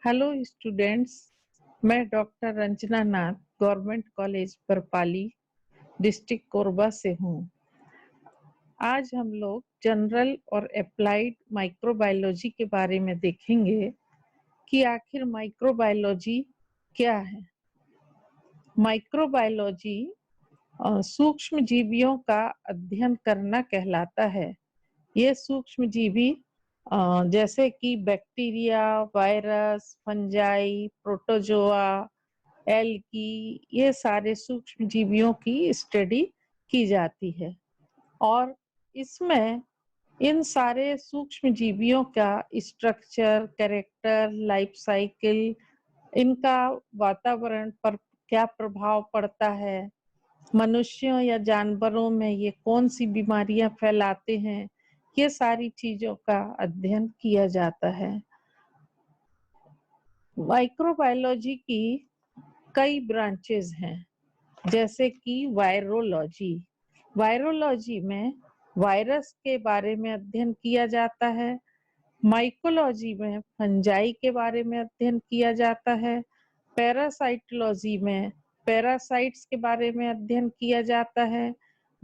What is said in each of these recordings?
Hello students. मैं doctor Ranjana Nath government college Barpali district Korba से हूँ। आज हम लोग जनरल और अप्लाइड माइक्रोबायोलॉजी के बारे में देखेंगे कि आखिर माइक्रोबायोलॉजी क्या है। माइक्रोबायोलॉजी सूक्ष्म जीवियों का अध्ययन करना कहलाता है। ये सूक्ष्म जीवी जैसे कि bacteria, virus, fungi, protozoa, algae, ये सारे सूक्ष्म जीवियों की स्टडी की जाती है और इसमें इन सारे सूक्ष्म जीवियों का स्ट्रक्चर, कैरेक्टर, लाइफ साइकिल, इनका वातावरण पर क्या प्रभाव पड़ता है, मनुष्यों या जानवरों में ये कौन सी बीमारियां फैलाते हैं, ये सारी चीजों का अध्ययन किया जाता है। माइक्रोबायोलॉजी की कई ब्रांचेस हैं, जैसे कि वायरोलॉजी। वायरोलॉजी में वायरस के बारे में अध्ययन किया जाता है। माइकोलॉजी में फंजाई के बारे में अध्ययन किया जाता है। पैरासाइटोलॉजी में पैरासाइट्स के बारे में अध्ययन किया जाता है।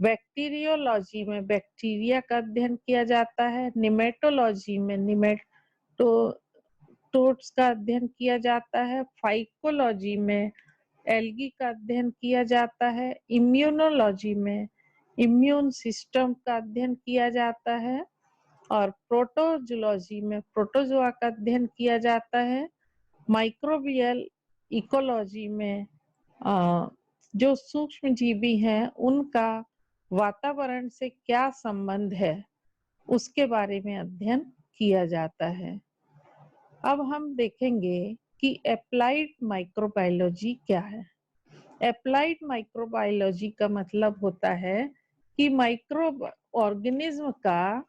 बैक्टीरियोलॉजी में बैक्टीरिया का अध्ययन किया जाता है। निमेटोलॉजी में निमेटोड्स का अध्ययन किया जाता है। फाइकोलॉजी में एल्गी का अध्ययन किया जाता है। इम्यूनोलॉजी में इम्यून सिस्टम का अध्ययन किया जाता है और प्रोटोजोलॉजी में प्रोटोजोआ का अध्ययन किया जाता है। माइक्रोबियल इकोलॉजी में जो सूक्ष्म जीवी हैं उनका वातावरण से क्या संबंध है, उसके बारे में अध्ययन किया जाता है। अब हम देखेंगे कि अप्लाइड माइक्रोबायोलॉजी क्या है। अप्लाइड माइक्रोबायोलॉजी का मतलब होता है कि माइक्रो ऑर्गेनिज्म का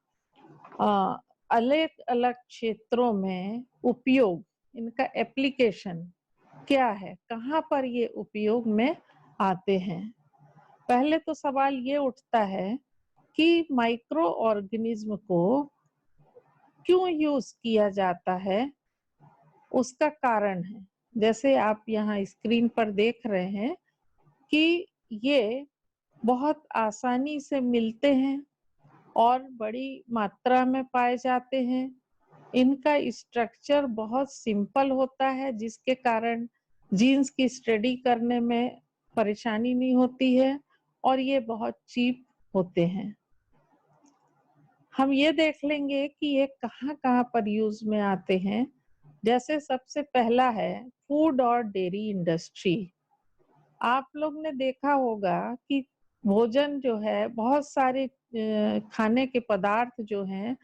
अलग अलग क्षेत्रों में उपयोग, इनका एप्लीकेशन क्या है, कहाँ पर ये उपयोग में आते हैं। पहले तो सवाल ये उठता है कि माइक्रो ऑर्गेनिज्म को क्यों यूज किया जाता है, उसका कारण है। जैसे आप यहाँ स्क्रीन पर देख रहे हैं कि ये बहुत आसानी से मिलते हैं और बड़ी मात्रा में पाए जाते हैं। इनका स्ट्रक्चर बहुत सिंपल होता है, जिसके कारण जीन्स की स्टडी करने में परेशानी नहीं होती है और ये बहुत चीप होते हैं। हम ये देख लेंगे कि ये कहाँ कहाँ पर यूज में आते हैं। जैसे सबसे पहला है फूड और डेयरी इंडस्ट्री। आप लोग ने देखा होगा कि भोजन जो है, बहुत सारे खाने के पदार्थ जो हैं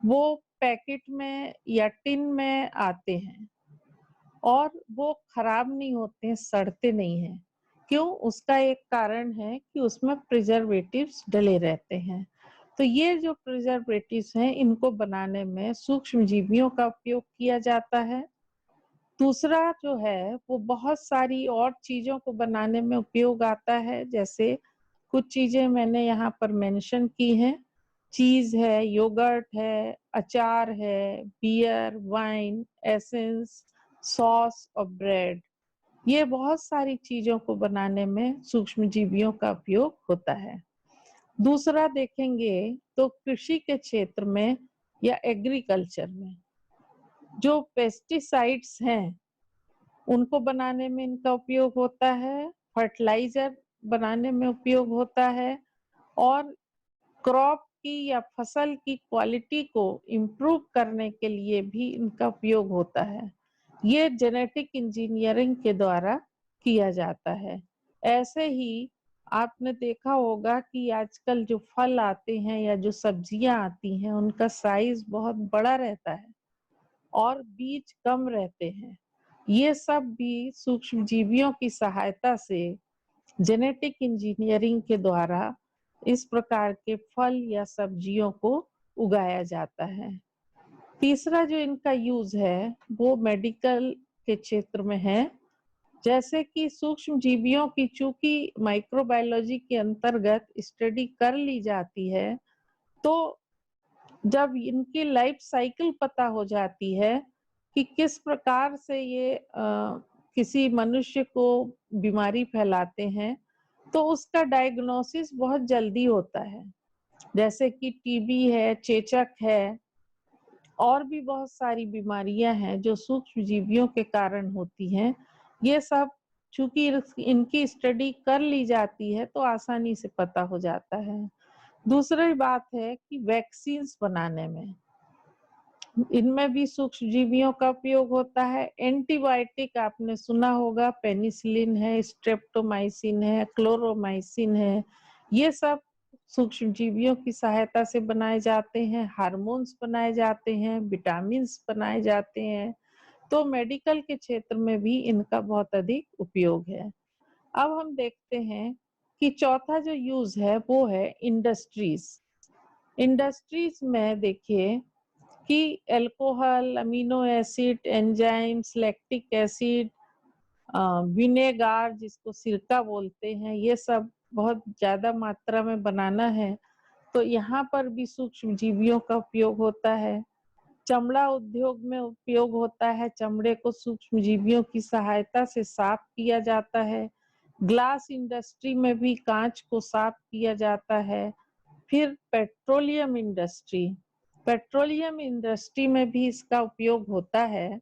वो पैकेट में या टिन में आते हैं और वो खराब नहीं होते, सड़ते नहीं हैं। क्यों? उसका एक कारण है कि उसमें प्रिजर्वेटिव्स डले रहते हैं। तो ये जो प्रिजर्वेटिव्स हैं, इनको बनाने में सूक्ष्म जीवियों का उपयोग किया जाता है। दूसरा जो है वो बहुत सारी और चीजों को बनाने में उपयोग आता है। जैसे कुछ चीजें मैंने यहाँ पर मेंशन की हैं। चीज है, योगर्ट है, अचार है, बियर, वाइन, एसेंस, सॉस और ब्रेड। ये बहुत सारी चीजों को बनाने में सूक्ष्म जीवियों का उपयोग होता है। दूसरा देखेंगे तो कृषि के क्षेत्र में या एग्रीकल्चर में जो पेस्टिसाइड्स हैं उनको बनाने में इनका उपयोग होता है। फर्टिलाइजर बनाने में उपयोग होता है और क्रॉप की या फसल की क्वालिटी को इम्प्रूव करने के लिए भी इनका उपयोग होता है। ये जेनेटिक इंजीनियरिंग के द्वारा किया जाता है। ऐसे ही आपने देखा होगा कि आजकल जो फल आते हैं या जो सब्जियां आती हैं उनका साइज बहुत बड़ा रहता है और बीज कम रहते हैं। ये सब भी सूक्ष्म जीवियों की सहायता से जेनेटिक इंजीनियरिंग के द्वारा इस प्रकार के फल या सब्जियों को उगाया जाता है। तीसरा जो इनका यूज है वो मेडिकल के क्षेत्र में है। जैसे कि सूक्ष्म जीवियों की चूंकि माइक्रोबायोलॉजी के अंतर्गत स्टडी कर ली जाती है, तो जब इनकी लाइफ साइकिल पता हो जाती है कि किस प्रकार से ये किसी मनुष्य को बीमारी फैलाते हैं, तो उसका डायग्नोसिस बहुत जल्दी होता है। जैसे कि टीबी है, चेचक है और भी बहुत सारी बीमारियां हैं जो सूक्ष्म जीवियों के कारण होती हैं। ये सब चूंकि इनकी स्टडी कर ली जाती है तो आसानी से पता हो जाता है। दूसरी बात है कि वैक्सीन्स बनाने में इनमें भी सूक्ष्म जीवियों का उपयोग होता है। एंटीबायोटिक आपने सुना होगा, पेनिसिलिन है, स्ट्रेप्टोमाइसिन है, क्लोरोमाइसिन है, ये सब सूक्ष्म जीवियों की सहायता से बनाए जाते हैं। हार्मोन्स बनाए जाते हैं, विटामिन्स बनाए जाते हैं। तो मेडिकल के क्षेत्र में भी इनका बहुत अधिक उपयोग है। अब हम देखते हैं कि चौथा जो यूज है वो है इंडस्ट्रीज। इंडस्ट्रीज में देखिए कि alcohol, amino acid, enzymes, lactic acid, vinegar जिसको सिरका बोलते हैं, ये सब बहुत ज्यादा मात्रा में बनाना है तो यहाँ पर भी सूक्ष्म जीवियों का उपयोग होता है। चमड़ा उद्योग में उपयोग होता है, चमड़े को सूक्ष्म जीवियों की सहायता से साफ किया जाता है। ग्लास इंडस्ट्री में भी कांच को साफ किया जाता है। फिर पेट्रोलियम इंडस्ट्री में भी इसका उपयोग होता है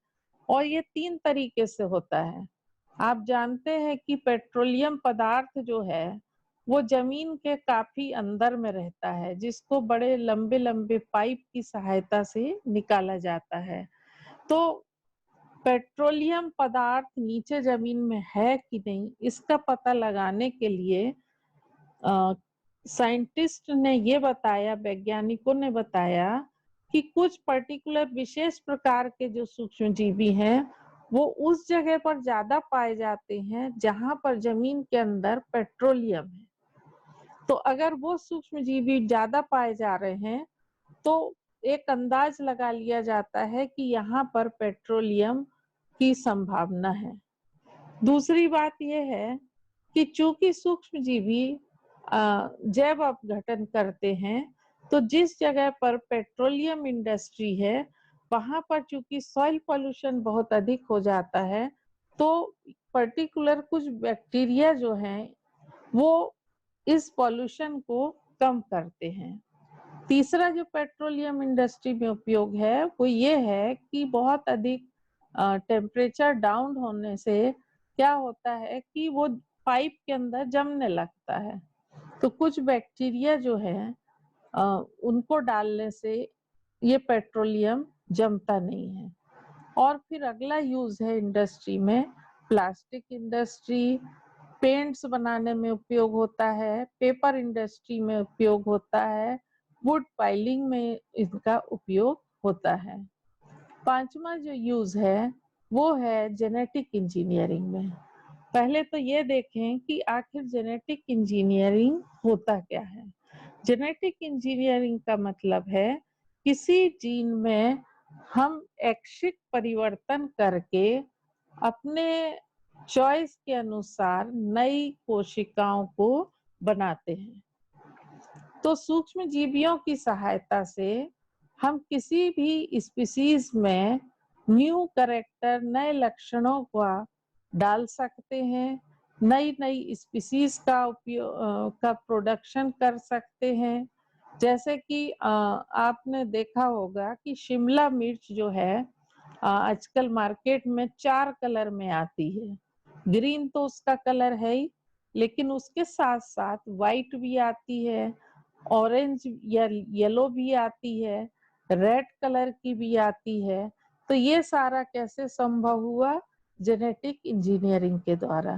और ये 3 तरीके से होता है। आप जानते हैं कि पेट्रोलियम पदार्थ जो है वो जमीन के काफी अंदर में रहता है, जिसको बड़े लंबे लंबे पाइप की सहायता से निकाला जाता है। तो पेट्रोलियम पदार्थ नीचे जमीन में है कि नहीं, इसका पता लगाने के लिए साइंटिस्ट ने ये बताया, वैज्ञानिकों ने बताया कि कुछ पर्टिकुलर विशेष प्रकार के जो सूक्ष्म जीवी हैं वो उस जगह पर ज्यादा पाए जाते हैं जहां पर जमीन के अंदर पेट्रोलियम है। तो अगर वो सूक्ष्म जीवी ज्यादा पाए जा रहे हैं तो एक अंदाज लगा लिया जाता है कि यहाँ पर पेट्रोलियम की संभावना है। दूसरी बात यह है कि चूंकि सूक्ष्म जीवी जैव अपघटन करते हैं तो जिस जगह पर पेट्रोलियम इंडस्ट्री है वहां पर चूंकि सॉइल पोल्यूशन बहुत अधिक हो जाता है तो पर्टिकुलर कुछ बैक्टीरिया जो हैं वो इस पॉल्यूशन को कम करते हैं। तीसरा जो पेट्रोलियम इंडस्ट्री में उपयोग है वो ये है कि बहुत अधिक टेम्परेचर डाउन होने से क्या होता है कि वो पाइप के अंदर जमने लगता है। तो कुछ बैक्टीरिया जो है उनको डालने से ये पेट्रोलियम जमता नहीं है। और फिर अगला यूज है इंडस्ट्री में, प्लास्टिक इंडस्ट्री, पेंट्स बनाने में उपयोग होता है, पेपर इंडस्ट्री में उपयोग होता है, वुड पाइलिंग में इसका उपयोग होता है। पांचवा जो यूज है वो है जेनेटिक इंजीनियरिंग में। पहले तो ये देखें कि आखिर जेनेटिक इंजीनियरिंग होता क्या है। जेनेटिक इंजीनियरिंग का मतलब है किसी जीन में हम ऐच्छिक परिवर्तन करके अपने चॉइस के अनुसार नई कोशिकाओं को बनाते हैं। तो सूक्ष्म जीवियों की सहायता से हम किसी भी स्पीसीज में न्यू कैरेक्टर, नए लक्षणों का डाल सकते हैं, नई नई स्पीसीज का उपयोग का प्रोडक्शन कर सकते हैं। जैसे कि आपने देखा होगा कि शिमला मिर्च जो है आजकल मार्केट में 4 कलर में आती है। ग्रीन तो उसका कलर है ही, लेकिन उसके साथ साथ व्हाइट भी आती है, ऑरेंज या येलो भी आती है, रेड कलर की भी आती है। तो ये सारा कैसे संभव हुआ? जेनेटिक इंजीनियरिंग के द्वारा।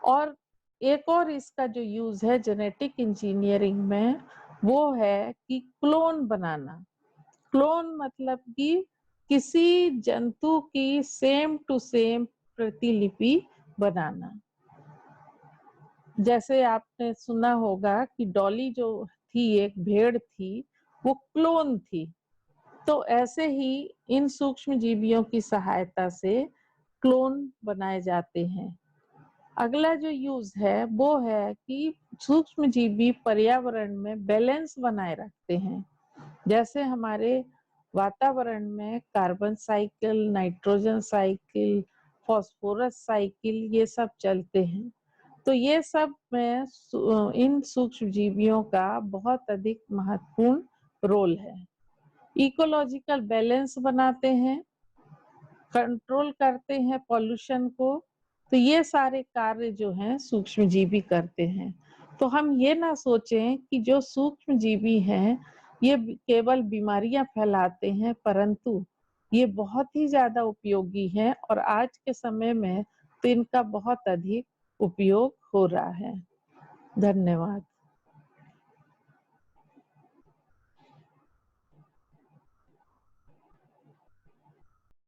और एक और इसका जो यूज है जेनेटिक इंजीनियरिंग में वो है कि क्लोन बनाना। क्लोन मतलब कि किसी जंतु की सेम टू सेम प्रतिलिपि बनाना। जैसे आपने सुना होगा कि डॉली जो थी, एक भेड़ थी, वो क्लोन थी। तो ऐसे ही इन सूक्ष्म जीवियों की सहायता से क्लोन बनाए जाते हैं। अगला जो यूज है वो है कि सूक्ष्म जीवी पर्यावरण में बैलेंस बनाए रखते हैं। जैसे हमारे वातावरण में carbon cycle, nitrogen cycle, phosphorus cycle ये सब चलते हैं। तो ये सब में इन सूक्ष्म जीवियों का बहुत अधिक महत्वपूर्ण रोल है। इकोलॉजिकल बैलेंस बनाते हैं, कंट्रोल करते हैं पॉल्यूशन को। तो ये सारे कार्य जो हैं सूक्ष्म जीवी करते हैं। तो हम ये ना सोचें कि जो सूक्ष्म जीवी हैं ये केवल बीमारियां फैलाते हैं, परंतु ये बहुत ही ज्यादा उपयोगी हैं और आज के समय में तो इनका बहुत अधिक उपयोग हो रहा है। धन्यवाद।